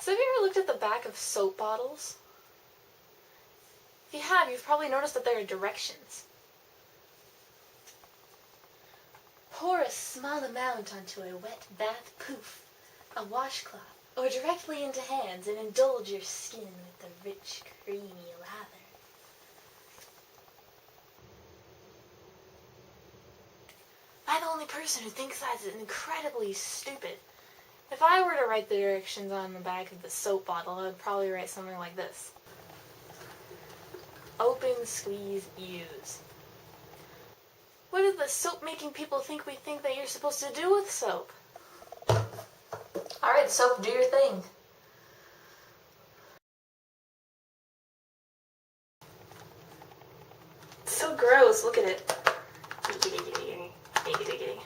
So have you ever looked at the back of soap bottles? If you have, you've probably noticed that there are directions. Pour a small amount onto a wet bath poof, a washcloth, or directly into hands and indulge your skin with the rich, creamy lather. I'm the only person who thinks that's incredibly stupid. If I were to write the directions on the back of the soap bottle, I would probably write something like this. Open, squeeze, use. What do the soap-making people think we think that you're supposed to do with soap? Alright, soap, do your thing. It's so gross, look at it. Giggity, giggity, giggity, giggity.